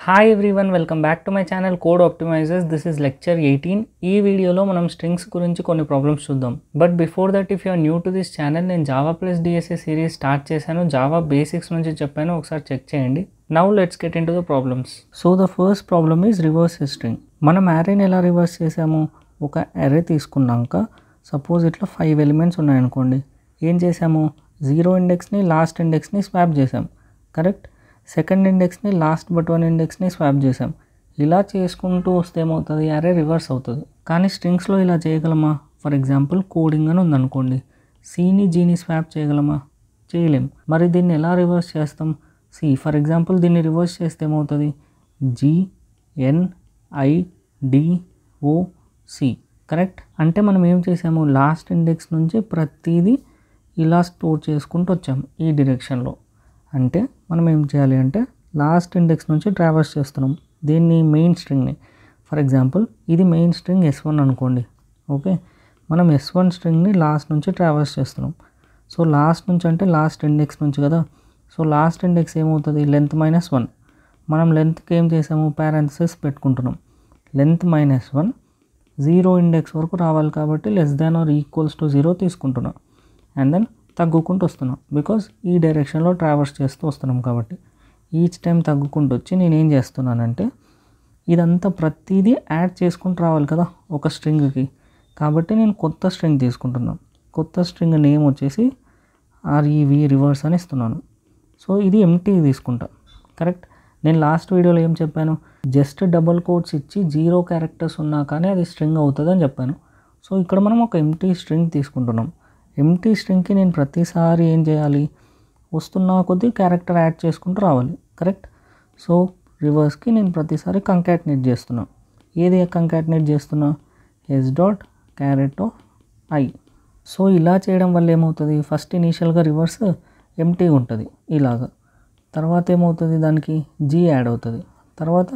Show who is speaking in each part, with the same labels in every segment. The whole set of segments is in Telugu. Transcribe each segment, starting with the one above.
Speaker 1: Hi everyone, welcome back to my channel code optimizers. This is lecture 18. ఈ వీడియోలో మనం స్ట్రింగ్స్ గురించి కొన్ని ప్రాబ్లమ్స్ చూద్దాం. But before that, if you are new to this channel, నేను Java plus DSA series start చేశాను. జావా బేసిక్స్ నుంచి చెప్పాను, ఒకసారి చెక్ చేయండి. Now let's get into the problems. So the first problem is reverse string. మనం అరేని ఎలా రివర్స్ చేసాము? ఒక అరే తీసుకున్నాక సపోజ్ ఇట్లా 5 ఎలిమెంట్స్ ఉన్నాయనుకోండి. ఏం చేసాము? 0 ఇండెక్స్ని లాస్ట్ ఇండెక్స్ని స్వాప్ చేసాం, కరెక్ట్. సెకండ్ ఇండెక్స్ని లాస్ట్ బట్ 1 ఇండెక్స్ని స్వాప్ చేసాం. ఇలా చేసుకుంటూ వస్తే ఏమవుతుంది? అరే రివర్స్ అవుతుంది. కానీ స్ట్రింగ్స్లో ఇలా చేయగలమా? ఫర్ ఎగ్జాంపుల్ కోడింగ్ అని ఉందనుకోండి, సిని జీని స్వాప్ చేయగలమా? చేయలేం. మరి దీన్ని ఎలా రివర్స్ చేస్తాం? సి ఫర్ ఎగ్జాంపుల్ దీన్ని రివర్స్ చేస్తే ఏమవుతుంది? GNIDOC, correct. అంటే మనం ఏం చేసాము? లాస్ట్ ఇండెక్స్ నుంచి ప్రతిదీ ఇలా స్టోర్ చేసుకుంటూ వచ్చాం ఈ డైరెక్షన్లో. అంటే మనం ఏం చేయాలి అంటే లాస్ట్ ఇండెక్స్ నుంచి ట్రావర్స్ చేస్తున్నాం దీన్ని, మెయిన్ స్ట్రింగ్ని. ఫర్ ఎగ్జాంపుల్ ఇది మెయిన్ స్ట్రింగ్ S1 అనుకోండి, ఓకే. మనం S1 స్ట్రింగ్ని లాస్ట్ నుంచి ట్రావర్స్ చేస్తున్నాం. సో లాస్ట్ నుంచి అంటే లాస్ట్ ఇండెక్స్ నుంచి కదా. సో లాస్ట్ ఇండెక్స్ ఏమవుతుంది? లెంత్ -1. మనం లెంత్కి ఏం చేసాము? పారాంథసిస్ పెట్టుకుంటున్నాం. లెంత్ -1 0 ఇండెక్స్ వరకు రావాలి కాబట్టి <0 తీసుకుంటున్నాం. అండ్ దెన్ తగ్గుకుంటూ వస్తున్నాం, బికాజ్ ఈ డైరెక్షన్లో ట్రావర్స్ చేస్తూ వస్తున్నాం కాబట్టి. ఈచ్ టైం తగ్గుకుంటూ వచ్చి నేను ఏం చేస్తున్నానంటే ఇదంతా ప్రతిదీ యాడ్ చేసుకుంటూ రావాలి కదా ఒక స్ట్రింగ్కి. కాబట్టి నేను కొత్త స్ట్రింగ్ తీసుకుంటున్నాను. కొత్త స్ట్రింగ్ నేమ్ వచ్చేసి REV రివర్స్ అని ఇస్తున్నాను. సో ఇది ఎంటీ తీసుకుంటా, కరెక్ట్. నేను లాస్ట్ వీడియోలో ఏం చెప్పాను? జస్ట్ డబుల్ కోట్స్ ఇచ్చి 0 క్యారెక్టర్స్ ఉన్నా కానీ అది స్ట్రింగ్ అవుతుంది అని చెప్పాను. సో ఇక్కడ మనం ఒక ఎంటీ స్ట్రింగ్ తీసుకుంటున్నాం. ఎంటీ స్ట్రింగ్కి నేను ప్రతిసారి ఏం చేయాలి? వస్తున్న కొద్దీ క్యారెక్టర్ యాడ్ చేసుకుంటూ రావాలి, కరెక్ట్. సో రివర్స్కి నేను ప్రతిసారి కంకాటినేట్ చేస్తున్నా. ఏది కంకాటినేట్ చేస్తున్నా? s.charAt. సో ఇలా చేయడం వల్ల ఏమవుతుంది? ఫస్ట్ ఇనీషియల్గా రివర్స్ ఎంటీ ఉంటుంది ఇలాగా. తర్వాత ఏమవుతుంది? దానికి G యాడ్ అవుతుంది, తర్వాత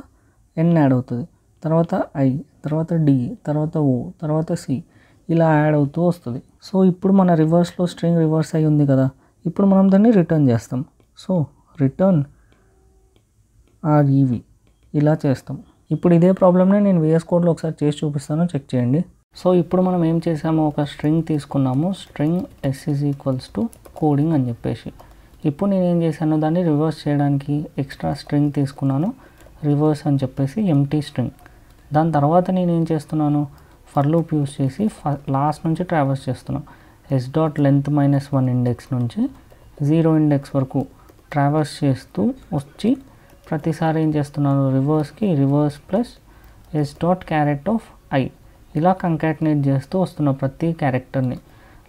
Speaker 1: N యాడ్ అవుతుంది, తర్వాత I, తర్వాత D, తర్వాత O, తర్వాత C, ఇలా యాడ్ అవుతూ వస్తుంది. సో ఇప్పుడు మన రివర్స్లో స్ట్రింగ్ రివర్స్ అయి ఉంది కదా. ఇప్పుడు మనం దాన్ని రిటర్న్ చేస్తాం. సో రిటర్న్ REV ఇలా చేస్తాం. ఇప్పుడు ఇదే ప్రాబ్లమ్ని నేను VS కోడ్లో ఒకసారి చేసి చూపిస్తాను, చెక్ చేయండి. సో ఇప్పుడు మనం ఏం చేసాము? ఒక స్ట్రింగ్ తీసుకున్నాము, స్ట్రింగ్ S = కోడింగ్ అని చెప్పేసి. ఇప్పుడు నేను ఏం చేశాను? దాన్ని రివర్స్ చేయడానికి ఎక్స్ట్రా స్ట్రింగ్ తీసుకున్నాను, రివర్స్ అని చెప్పేసి ఎంటీ స్ట్రింగ్. దాని తర్వాత నేను ఏం చేస్తున్నాను? ఫర్ లూప్ యూస్ చేసి లాస్ట్ నుంచి ట్రావర్స్ చేస్తున్నాను. s.length -1 ఇండెక్స్ నుంచి 0 ఇండెక్స్ వరకు ట్రావర్స్ చేస్తూ వచ్చి ప్రతిసారి ఏం చేస్తున్నాను? రివర్స్కి రివర్స్ ప్లస్ s.charAt ఇలా కంకాటినేట్ చేస్తూ వస్తున్నా ప్రతి క్యారెక్టర్ని.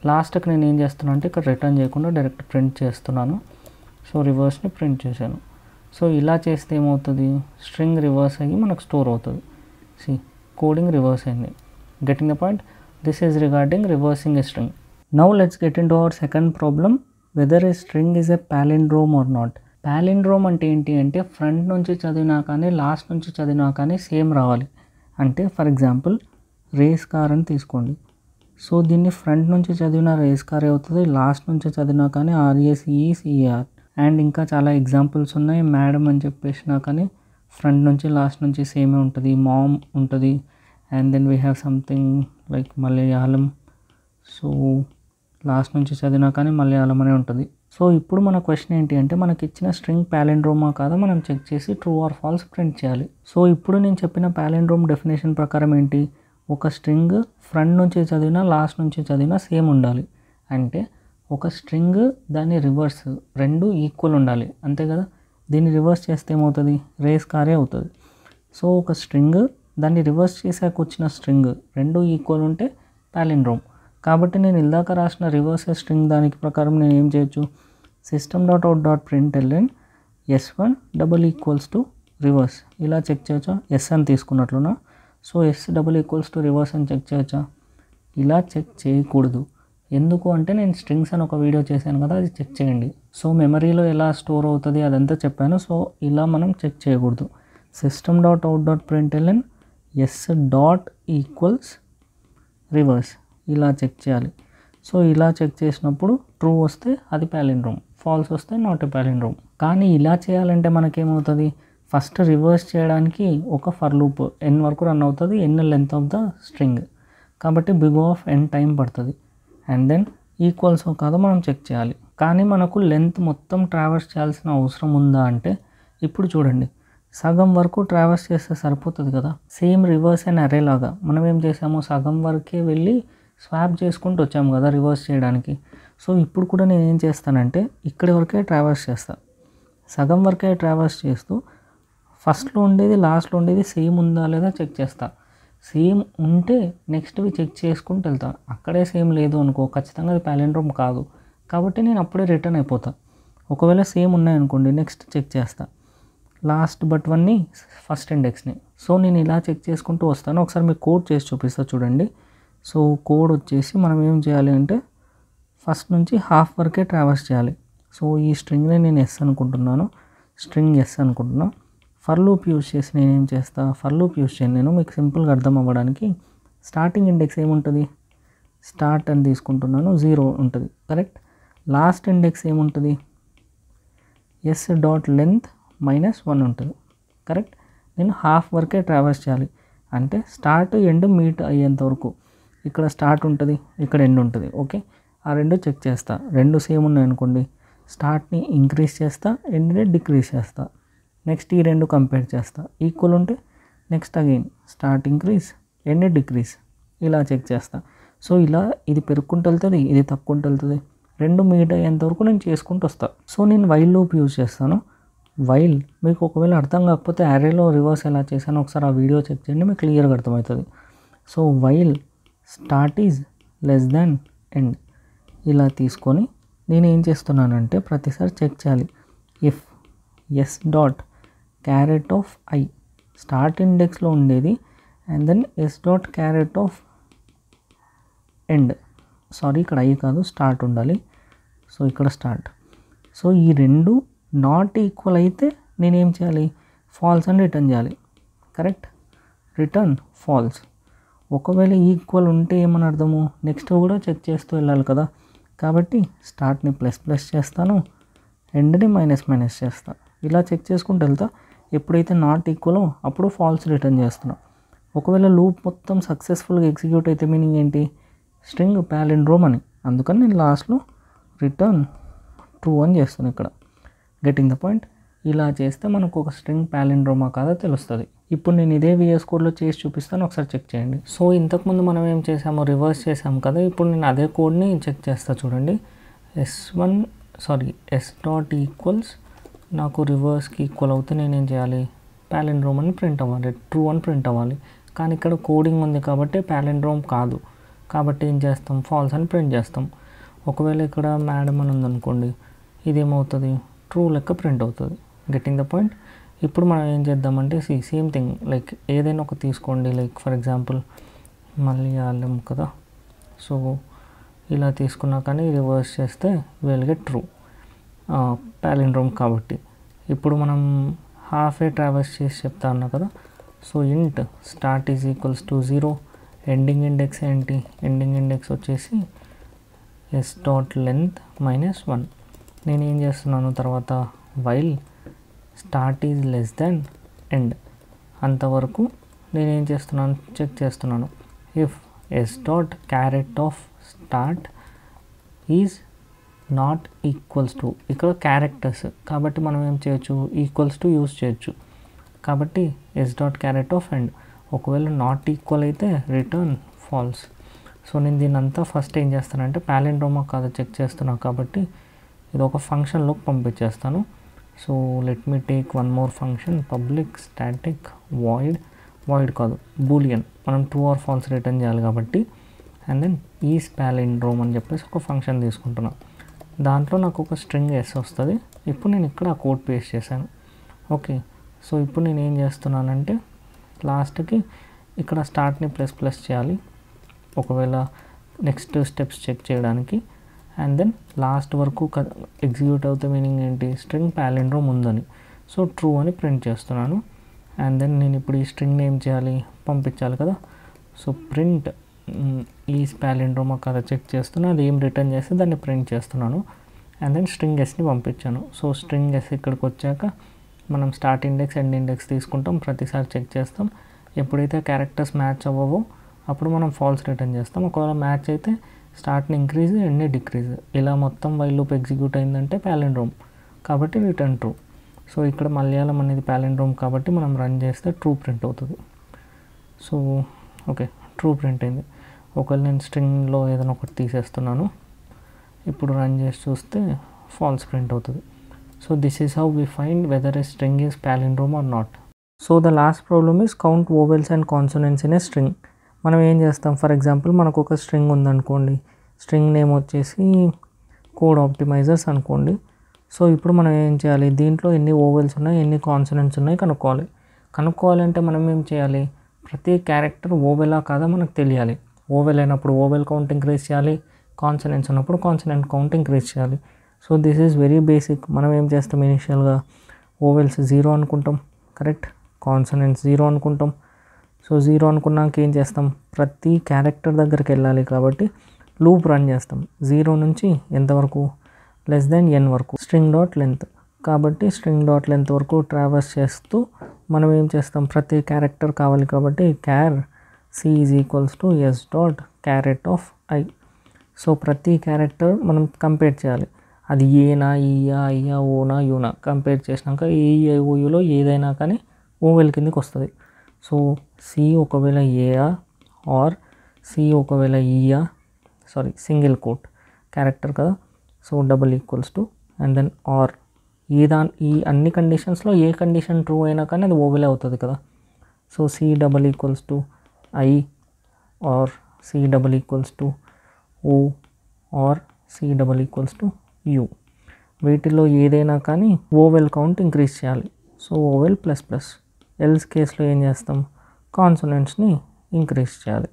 Speaker 1: లాస్ట్కి నేను ఏం చేస్తున్నాను అంటే ఇక్కడ రిటర్న్ చేయకుండా డైరెక్ట్ ప్రింట్ చేస్తున్నాను. సో రివర్స్ని ప్రింట్ చేశాను. సో ఇలా చేస్తే ఏమవుతుంది? స్ట్రింగ్ రివర్స్ అయ్యి మనకు స్టోర్ అవుతుంది. సి కోడింగ్ రివర్స్ అయింది. Getting the point? This is regarding reversing a string. Now let's get into our second problem, whether a string is a palindrome or not. Palindrome అంటే ఏంటి అంటే ఫ్రంట్ నుంచి చదివినా కానీ లాస్ట్ నుంచి చదివినా కానీ సేమ్ రావాలి. అంటే ఫర్ ఎగ్జాంపుల్ రేస్ కార్ అని తీసుకోండి. సో దీన్ని ఫ్రంట్ నుంచి చదివిన రేస్ కార్ అవుతుంది, లాస్ట్ నుంచి చదివినా కానీ RACECAR. అండ్ ఇంకా చాలా ఎగ్జాంపుల్స్ ఉన్నాయి. మేడం అని చెప్పేసినా కానీ ఫ్రంట్ నుంచి లాస్ట్ నుంచి సేమే ఉంటుంది. మామ్ ఉంటుంది. And then we have something like Malayalam. So last నుంచి చదివినా కానీ మలయాళం అనే ఉంటుంది. సో ఇప్పుడు మన క్వశ్చన్ ఏంటి అంటే మనకి ఇచ్చిన స్ట్రింగ్ పాలిండ్రోమా కాదా మనం చెక్ చేసి ట్రూ ఆర్ ఫాల్స్ ప్రింట్ చేయాలి. సో ఇప్పుడు నేను చెప్పిన పాలిండ్రోమ్ డెఫినేషన్ ప్రకారం ఏంటి? ఒక స్ట్రింగ్ ఫ్రంట్ నుంచి చదివినా లాస్ట్ నుంచి చదివినా సేమ్ ఉండాలి. అంటే ఒక స్ట్రింగ్ దాని రివర్స్ రెండు ఈక్వల్ ఉండాలి, అంతే కదా. దీన్ని రివర్స్ చేస్తే ఏమవుతుంది? రేస్ కారే అవుతుంది. సో ఒక స్ట్రింగ్ దాన్ని రివర్స్ చేసాక వచ్చిన స్ట్రింగ్ రెండు ఈక్వల్ ఉంటే పాలిండ్రోమ్. కాబట్టి నేను ఇందాక రాసిన రివర్స్ స్ట్రింగ్ దానికి ప్రకారం నేను ఏం చేయొచ్చు? system.out.println s1 = రివర్స్ ఇలా చెక్ చేయొచ్చా? S అని తీసుకున్నట్లునా? సో S = రివర్స్ అని చెక్ చేయొచ్చా? ఇలా చెక్ చేయకూడదు. ఎందుకు అంటే నేను స్ట్రింగ్స్ అని ఒక వీడియో చేశాను కదా, అది చెక్ చేయండి. సో మెమరీలో ఎలా స్టోర్ అవుతుంది అదంతా చెప్పాను. సో ఇలా మనం చెక్ చేయకూడదు. system.out.println s. రివర్స్ ఇలా చెక్ చేయాలి. సో ఇలా చెక్ చేసినప్పుడు ట్రూ వస్తే అది పాలిండ్రోమ్, ఫాల్స్ వస్తే నాట్ ఎ పాలిండ్రోమ్. కానీ ఇలా చేయాలంటే మనకేమవుతుంది? ఫస్ట్ రివర్స్ చేయడానికి ఒక ఫర్ లూప్ n వరకు రన్ అవుతుంది, n length of the string, కాబట్టి బిగ్ ఆఫ్ n టైం పడుతుంది. అండ్ దెన్ ఈక్వల్స్ కాదో మనం చెక్ చేయాలి. కానీ మనకు లెంత్ మొత్తం ట్రావర్స్ చేయాల్సిన అవసరం ఉందా అంటే ఇప్పుడు చూడండి, సగం వరకు ట్రావర్స్ చేస్తే సరిపోతుంది కదా. సేమ్ రివర్స్ అండ్ అరే లాగా మనం ఏం చేసాము, సగం వరకే వెళ్ళి స్వాప్ చేసుకుంటూ వచ్చాము కదా రివర్స్ చేయడానికి. సో ఇప్పుడు కూడా నేను ఏం చేస్తానంటే ఇక్కడి వరకే ట్రావర్స్ చేస్తాను, సగం వరకే ట్రావర్స్ చేస్తూ ఫస్ట్లో ఉండేది లాస్ట్లో ఉండేది సేమ్ ఉందా లేదా చెక్ చేస్తా. సేమ్ ఉంటే నెక్స్ట్వి చెక్ చేసుకుంటూ వెళ్తాను. అక్కడే సేమ్ లేదు అనుకో ఖచ్చితంగా అది పాలిండ్రోమ్ కాదు, కాబట్టి నేను అప్పుడే రిటర్న్ అయిపోతాను. ఒకవేళ సేమ్ ఉన్నాయనుకోండి నెక్స్ట్ చెక్ చేస్తా, లాస్ట్ బట్ వన్ని ఫస్ట్ ఇండెక్స్ని. సో నేను ఇలా చెక్ చేసుకుంటూ వస్తాను. ఒకసారి మీకు కోడ్ చేసి చూపిస్తా చూడండి. సో కోడ్ వచ్చేసి మనం ఏం చేయాలి అంటే ఫస్ట్ నుంచి హాఫ్ వరకే ట్రావర్స్ చేయాలి. సో ఈ స్ట్రింగ్ని నేను ఎస్ అనుకుంటున్నాను, స్ట్రింగ్ ఎస్ అనుకుంటున్నాను. ఫర్ లూప్ యూజ్ చేసి నేను ఏం చేస్తా, ఫర్ లూప్ యూజ్ చేయను నేను, మీకు సింపుల్గా అర్థం అవ్వడానికి. స్టార్టింగ్ ఇండెక్స్ ఏముంటుంది, స్టార్ట్ అని తీసుకుంటున్నాను, 0 ఉంటుంది కరెక్ట్. లాస్ట్ ఇండెక్స్ ఏముంటుంది, ఎస్ డాట్ లెంత్ -1 ఉంటుంది కరెక్ట్. నేను హాఫ్ వరకే ట్రావర్స్ చేయాలి, అంటే స్టార్ట్ ఎండ్ మీట్ అయ్యేంత వరకు. ఇక్కడ స్టార్ట్ ఉంటుంది, ఇక్కడ ఎండ్ ఉంటుంది. ఓకే, ఆ రెండు చెక్ చేస్తా. రెండు సేమ్ ఉన్నాయి అనుకోండి, స్టార్ట్ని ఇంక్రీజ్ చేస్తా, ఎండ్ని డిక్రీజ్ చేస్తా. నెక్స్ట్ ఈ రెండు కంపేర్ చేస్తా, ఈక్వల్ ఉంటే next again start increase, end decrease, ఇలా చెక్ చేస్తా. సో ఇలా ఇది పెరుగుకుంటూ వెళ్తుంది, ఇది తక్కువ వెళ్తుంది, రెండు మీట్ అయ్యేంత వరకు నేను చేసుకుంటూ వస్తాను. సో నేను వైల్ లూప్ యూజ్ చేస్తాను. వైల్ మీకు ఒకవేళ అర్థం కాకపోతే అరేలో రివర్స్ ఎలా చేశానో ఒకసారి ఆ వీడియో చెక్ చేయండి, మీకు క్లియర్గా అర్థమవుతుంది. So while start is less than end ఇలా తీసుకొని నేను ఏం చేస్తున్నానంటే ప్రతిసారి చెక్ చేయాలి. If s dot char at of i start ఇండెక్స్లో ఉండేది and then s dot char at of end, sorry ఇక్కడ ఐ కాదు స్టార్ట్ ఉండాలి. సో ఇక్కడ స్టార్ట్. సో ఈ రెండు నాట్ ఈక్వల్ అయితే నేనేం చేయాలి, ఫాల్స్ అని రిటర్న్ చేయాలి కరెక్ట్. Return falls. ఒకవేళ ఈక్వల్ ఉంటే ఏమని అర్థము, నెక్స్ట్ కూడా చెక్ చేస్తూ వెళ్ళాలి కదా, కాబట్టి స్టార్ట్ని ++ చేస్తాను, ఎండ్ని -- చేస్తాను. ఇలా చెక్ చేసుకుంటూ వెళ్తా. ఎప్పుడైతే నాట్ ఈక్వలో అప్పుడు ఫాల్స్ రిటర్న్ చేస్తున్నాను. ఒకవేళ లూప్ మొత్తం సక్సెస్ఫుల్గా ఎగ్జిక్యూట్ అయితే మీనింగ్ ఏంటి, స్ట్రింగ్ పాలిండ్రోమ్ అని. అందుకని నేను లాస్ట్లో రిటర్న్ ట్రూ అని చేస్తాను ఇక్కడ. Getting the point. ఇలా చేస్తే మనకు ఒక స్ట్రింగ్ పాలిండ్రోమా కాదో తెలుస్తుంది. ఇప్పుడు నేను ఇదే VS కోడ్లో చేసి చూపిస్తాను, ఒకసారి చెక్ చేయండి. సో ఇంతకుముందు మనం ఏం చేసామో రివర్స్ చేసాము కదా, ఇప్పుడు నేను అదే కోడ్ని చెక్ చేస్తాను చూడండి. ఎస్ డాట్ ఈక్వల్స్ నాకు రివర్స్కి ఈక్వల్ అవుతే నేనేం చేయాలి, పాలిండ్రోమ్ అని ప్రింట్ అవ్వాలి, ట్రూ అని ప్రింట్ అవ్వాలి. కానీ ఇక్కడ కోడింగ్ ఉంది కాబట్టి పాలిండ్రోమ్ కాదు, కాబట్టి ఏం చేస్తాం, ఫాల్స్ అని ప్రింట్ చేస్తాం. ఒకవేళ ఇక్కడ మేడం అని ఉందనుకోండి, ఇదేమవుతుంది, ట్రూ లెక్క ప్రింట్ అవుతుంది. Getting the point. ఇప్పుడు మనం ఏం చేద్దామంటే సేమ్ థింగ్, లైక్ ఏదైనా ఒక తీసుకోండి, లైక్ ఫర్ ఎగ్జాంపుల్ మలయాళం కదా. సో ఇలా తీసుకున్నా కానీ రివర్స్ చేస్తే విల్ గెట్ ట్రూ, పాలిండ్రోమ్ కాబట్టి. ఇప్పుడు మనం హాఫ్ ఏ ట్రావర్స్ చేసి చెప్తా అన్నా కదా. సో ఇంట్ start is equals to 0, ending index ఏంటి, ఎండింగ్ ఇండెక్స్ వచ్చేసి ఎస్ డాట్ లెంత్ -1. నేను ఏం చేస్తున్నాను తర్వాత while start is less than end, అంతవరకు నేను ఏం చేస్తున్నాను చెక్ చేస్తున్నాను. If s dot char at of start is not equals to, ఇక్కడ క్యారెక్టర్స్ కాబట్టి మనం ఏం చేయొచ్చు, ఈక్వల్స్ టు యూజ్ చేయొచ్చు. కాబట్టి yes dot char at of end, ఒకవేళ నాట్ ఈక్వల్ అయితే రిటర్న్ ఫాల్స్. సో నేను దీని అంతా ఫస్ట్ ఏం చేస్తానంటే పాలిండ్రోమా కాదు చెక్ చేస్తున్నాను కాబట్టి ఇది ఒక ఫంక్షన్లోకి పంపించేస్తాను. So let me take one more function, public static void కాదు బూలియన్, మనం ట్రూ ఆర్ ఫాల్స్ రిటర్న్ చేయాలి కాబట్టి. అండ్ దెన్ ఈజ్ పాలిండ్రోమ్ అని చెప్పేసి ఒక ఫంక్షన్ తీసుకుంటున్నాను. దాంట్లో నాకు ఒక స్ట్రింగ్ ఎస్ వస్తుంది. ఇప్పుడు నేను ఇక్కడ ఆ కోడ్ పేస్ట్ చేశాను. ఓకే, సో ఇప్పుడు నేను ఏం చేస్తున్నానంటే లాస్ట్కి ఇక్కడ స్టార్ట్ని ++ చేయాలి ఒకవేళ నెక్స్ట్ స్టెప్స్ చెక్ చేయడానికి. అండ్ దెన్ లాస్ట్ వరకు ఎగ్జిక్యూట్ అవుతే మీనింగ్ ఏంటి, స్ట్రింగ్ పాలిండ్రోమ్ ఉందని. సో ట్రూ అని ప్రింట్ చేస్తున్నాను. అండ్ దెన్ నేను ఇప్పుడు ఈ స్ట్రింగ్ని ఏం చేయాలి, పంపించాలి కదా. సో ప్రింట్ ఈజ్ పాలిండ్రోమా కదా చెక్ చేస్తున్నా, అది ఏం రిటర్న్ చేస్తే దాన్ని ప్రింట్ చేస్తున్నాను. అండ్ దెన్ స్ట్రింగ్ ఎస్ని పంపించాను. సో స్ట్రింగ్ ఎస్ ఇక్కడికి వచ్చాక మనం స్టార్ట్ ఇండెక్స్ ఎండ్ ఇండెక్స్ తీసుకుంటాం, ప్రతిసారి చెక్ చేస్తాం. ఎప్పుడైతే క్యారెక్టర్స్ మ్యాచ్ అవ్వవో అప్పుడు మనం ఫాల్స్ రిటర్న్ చేస్తాం. ఒకవేళ మ్యాచ్ అయితే స్టార్ట్ని ఇంక్రీజ్ ఎండ్ని డిక్రీజ్, ఇలా మొత్తం వైల్ లూప్ ఎగ్జిక్యూట్ అయిందంటే ప్యాలిండ్రోమ్, కాబట్టి రిటర్న్ ట్రూ. సో ఇక్కడ మలయాళం అనేది ప్యాలిండ్రోమ్ కాబట్టి మనం రన్ చేస్తే ట్రూ ప్రింట్ అవుతుంది. సో ఓకే, ట్రూ ప్రింట్ అయింది. ఒకవేళ నేను స్ట్రింగ్లో ఏదైనా ఒకటి తీసేస్తున్నాను, ఇప్పుడు రన్ చేసి చూస్తే ఫాల్స్ ప్రింట్ అవుతుంది. So this is how we find whether a string is palindrome or not. So the last problem is count vowels and consonants in a string. మనం ఏం చేస్తాం, ఫర్ ఎగ్జాంపుల్ మనకు ఒక స్ట్రింగ్ ఉందనుకోండి, స్ట్రింగ్ నేమ్ వచ్చేసి కోడ్ ఆప్టిమైజర్స్ అనుకోండి. సో ఇప్పుడు మనం ఏం చేయాలి, దీంట్లో ఎన్ని ఓవెల్స్ ఉన్నాయి ఎన్ని కాన్సోనెంట్స్ ఉన్నాయి కనుక్కోవాలంటే మనం ఏం చేయాలి, ప్రతి క్యారెక్టర్ ఓవెలా కాదా మనకు తెలియాలి. ఓవెల్ అయినప్పుడు ఓవెల్ కౌంట్ ఇంక్రీజ్ చేయాలి, కాన్సోనెంట్స్ ఉన్నప్పుడు కాన్సోనెంట్ కౌంట్ ఇంక్రీజ్ చేయాలి. So this is very basic. మనం ఏం చేస్తాం, ఇనిషియల్గా ఓవెల్స్ 0 అనుకుంటాం, కరెక్ట్, కాన్సోనెంట్స్ 0 అనుకుంటాం. సో 0 అనుకున్నాక ఏం చేస్తాం, ప్రతి క్యారెక్టర్ దగ్గరికి వెళ్ళాలి కాబట్టి లూప్ రన్ చేస్తాం. 0 నుంచి ఎంతవరకు, n వరకు, స్ట్రింగ్ డాట్ లెంత్. కాబట్టి స్ట్రింగ్ డాట్ లెంత్ వరకు ట్రావర్స్ చేస్తూ మనం ఏం చేస్తాం, ప్రతి క్యారెక్టర్ కావాలి కాబట్టి క్యార్ c is equals to s dot char at of i. So ప్రతి క్యారెక్టర్ మనం కంపేర్ చేయాలి, అది ఏనా ఈయా ఐయా ఓనా యూనా. కంపేర్ చేసినాక ఏఈఐఓయులో ఏదైనా కానీ ఓవెల్ కిందకి వస్తుంది. సో సి ఒకవేళ ఏయా ఆర్ సి ఒకవేళ ఈయా, సారీ సింగిల్ కోట్ క్యారెక్టర్ కదా, so double equals to and then or. ఈ అన్ని కండిషన్స్లో ఏ కండిషన్ ట్రూ అయినా కానీ అది ఓవెల్ అవుతుంది కదా. So C double equals to I or C double equals to oh or C double equals to U. వీటిలో ఏదైనా కానీ ఓవెల్ కౌంట్ ఇంక్రీజ్ చేయాలి. So vowel plus plus. Else కేసులో ఏం చేస్తాం, కాన్సోనెంట్స్ని ఇంక్రీజ్ చేయాలి.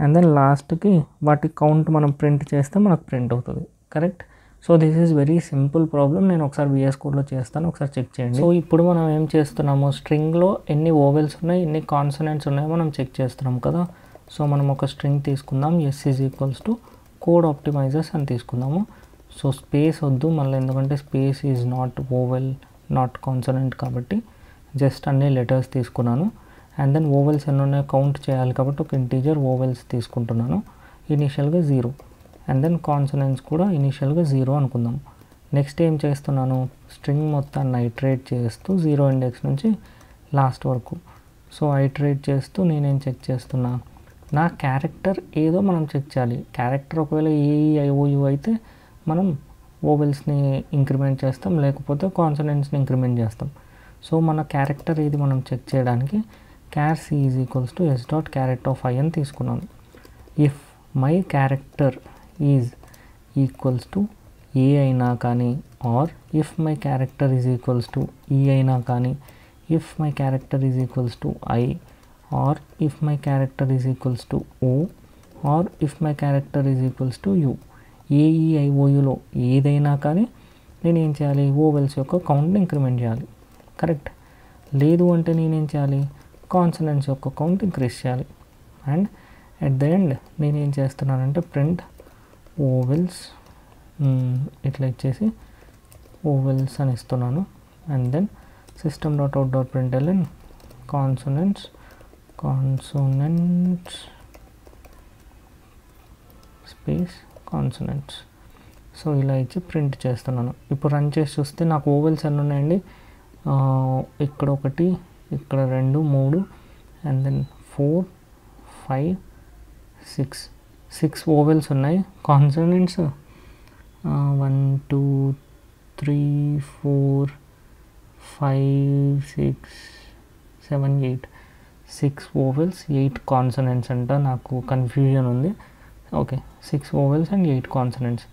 Speaker 1: అండ్ దెన్ లాస్ట్కి వాటి కౌంట్ మనం ప్రింట్ చేస్తే మనకు ప్రింట్ అవుతుంది, correct. So this is very simple problem. నేను ఒకసారి VS కోడ్లో చేస్తాను, ఒకసారి చెక్ చేయండి. సో ఇప్పుడు మనం ఏం చేస్తున్నాము, స్ట్రింగ్లో ఎన్ని ఓవెల్స్ ఉన్నాయి ఎన్ని కాన్సోనెంట్స్ ఉన్నాయో మనం చెక్ చేస్తున్నాం కదా. సో మనం ఒక స్ట్రింగ్ తీసుకుందాం, s is equals to code optimisers అని తీసుకుందాము. సో స్పేస్ వద్దు మళ్ళీ, ఎందుకంటే space is not vowel not consonant కాబట్టి జస్ట్ అన్ని లెటర్స్ తీసుకున్నాను. అండ్ దెన్ ఓవెల్స్ ఎన్ని ఉన్నాయో కౌంట్ చేయాలి కాబట్టి ఒక ఇంటీజర్ ఓవెల్స్ తీసుకుంటున్నాను. ఇనీషియల్గా 0 అండ్ దెన్ కాన్సోనెంట్స్ కూడా ఇనీషియల్గా 0 అనుకుందాం. నెక్స్ట్ ఏం చేస్తున్నాను, స్ట్రింగ్ మొత్తాన్ని ఐటరేట్ చేస్తూ 0 ఇండెక్స్ నుంచి లాస్ట్ వరకు. సో ఐటరేట్ చేస్తూ నేనేం చెక్ చేస్తున్నా, నా క్యారెక్టర్ ఏదో మనం చెక్ చేయాలి. క్యారెక్టర్ ఒకవేళ ఏఈఐఓయు అయితే మనం ఓవెల్స్ని ఇంక్రిమెంట్ చేస్తాం, లేకపోతే కాన్సోనెంట్స్ని ఇంక్రిమెంట్ చేస్తాం. సో మన క్యారెక్టర్ ఏది మనం చెక్ చేయడానికి char c is equals to s dot char at of i అని తీసుకున్నాను. If my character is equals to a అయినా కానీ, or if my character is equals to e అయినా కానీ, if my character is equals to I, or if my character is equals to oh, or if my character is equals to u. ఏఈఐఓయులో ఏదైనా కానీ నేనేం చేయాలి, ఓవెల్స్ యొక్క కౌంట్ని ఇంక్రిమెంట్ చేయాలి, కరెక్ట్. లేదు అంటే నేనేం చేయాలి, కాన్సోనెంట్స్ యొక్క కౌంట్ ఇంక్రీజ్ చేయాలి. అండ్ ఎట్ ద ఎండ్ నేనేం చేస్తున్నానంటే ప్రింట్ ఓవెల్స్ ఇట్లా ఇచ్చేసి ఓవెల్స్ అని ఇస్తున్నాను. And then system dot out dot println consonants space consonants. So ఇలా ఇచ్చి ప్రింట్ చేస్తున్నాను. ఇప్పుడు రన్ చేసి చూస్తే నాకు ఓవెల్స్ ఎన్ని ఉన్నాయండి, ఇక్కడ 1 ఇక్కడ 2 3 అండ్ దెన్ 4 5 6 ఓవెల్స్ ఉన్నాయి. కాన్సోనెంట్స్ 1 2 3 4 5 6 7 8 6 ఓవెల్స్ 8 కాన్సోనెంట్స్ అంట. నాకు కన్ఫ్యూజన్ ఉంది. Okay, 6 vowels and 8 consonants.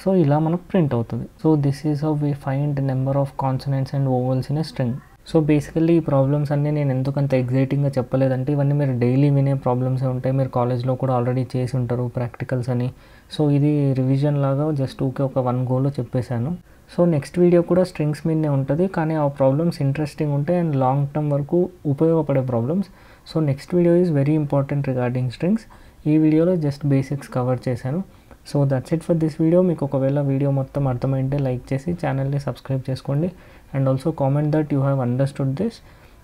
Speaker 1: So ఇలా మనకు ప్రింట్ అవుతుంది. So this is how we find number of consonants and vowels in a string. So basically ఈ ప్రాబ్లమ్స్ అన్నీ నేను ఎందుకంత ఎగ్జైటింగ్గా చెప్పలేదంటే ఇవన్నీ మీరు డైలీ వినే ప్రాబ్లమ్సే ఉంటాయి. మీరు కాలేజ్లో కూడా ఆల్రెడీ చేసి ఉంటారు ప్రాక్టికల్స్ అని. సో ఇది రివిజన్ లాగా జస్ట్ ఒక 1 గోలో చెప్పేశాను. సో నెక్స్ట్ వీడియో కూడా స్ట్రింగ్స్ మీదనే ఉంటుంది, కానీ ఆ ప్రాబ్లమ్స్ ఇంట్రెస్టింగ్ ఉంటాయి అండ్ లాంగ్ టర్మ్ వరకు ఉపయోగపడే problems. So next video is very important regarding strings. ఈ వీడియోలో జస్ట్ బేసిక్స్ కవర్ చేశాను. So that's it for this video. మీకు ఒకవేళ వీడియో మొత్తం అర్థమైంటే లైక్ చేసి ఛానల్ని సబ్స్క్రైబ్ చేసుకోండి. And also comment that you have understood this.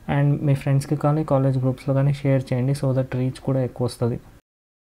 Speaker 1: And మీ ఫ్రెండ్స్కి కానీ కాలేజ్ గ్రూప్స్లో కానీ షేర్ చేయండి సో దట్ రీచ్ కూడా ఎక్కువ వస్తుంది.